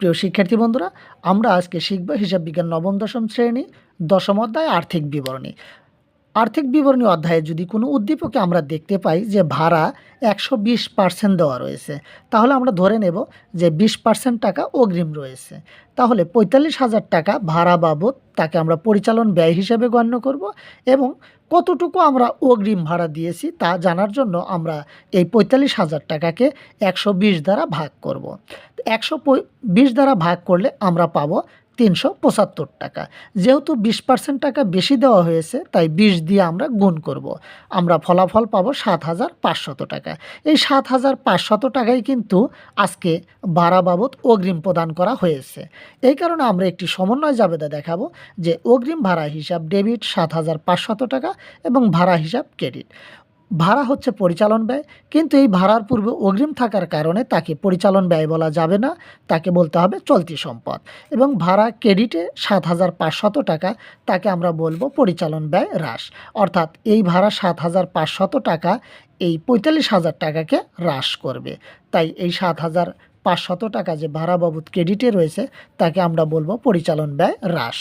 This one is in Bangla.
প্রিয় শিক্ষার্থী বন্ধুরা, আমরা আজকে শিখব হিসাব বিজ্ঞান নবম দশম শ্রেণী দশম অধ্যায় আর্থিক বিবরণী। আর্থিক বিবরণী অধ্যায়ে যদি কোনো উদ্দীপকে আমরা দেখতে পাই যে ভাড়া 120% দেওয়া রয়েছে, তাহলে আমরা ধরে নেব যে 20% টাকা অগ্রিম রয়েছে। তাহলে 45,000 টাকা ভাড়া বাবদ তাকে আমরা পরিচালন ব্যয় হিসেবে গণ্য করব এবং কতটুকু আমরা অগ্রিম ভাড়া দিয়েছি তা জানার জন্য আমরা এই 45,000 টাকাকে 120 দ্বারা ভাগ করব। 120 দ্বারা ভাগ করলে আমরা পাবো 375 টাকা। যেহেতু 20% টাকা বেশি দেওয়া হয়েছে তাই 20 দিয়ে আমরা গুণ করব। আমরা ফলাফল পাবো 7,500 টাকা। এই 7,500 টাকাই কিন্তু আজকে ভাড়া বাবদ অগ্রিম প্রদান করা হয়েছে। এই কারণে আমরা একটি সমন্বয় জাবেদা দেখাবো যে অগ্রিম ভাড়া হিসাব ডেবিট 7,500 টাকা এবং ভাড়া হিসাব ক্রেডিট। ভাড়া হচ্ছে পরিচালন ব্যয়, কিন্তু এই ভাড়ার পূর্বে অগ্রিম থাকার কারণে তাকে পরিচালন ব্যয় বলা যাবে না, তাকে বলতে হবে চলতি সম্পদ। এবং ভাড়া ক্রেডিটে 7,500 টাকা, তাকে আমরা বলবো পরিচালন ব্যয় হ্রাস। অর্থাৎ এই ভাড়া 7,500 টাকা এই 45,000 টাকাকে হ্রাস করবে। তাই এই 7,500 টাকা যে ভাড়া বাবদ ক্রেডিটে রয়েছে তাকে আমরা বলবো পরিচালন ব্যয় হ্রাস।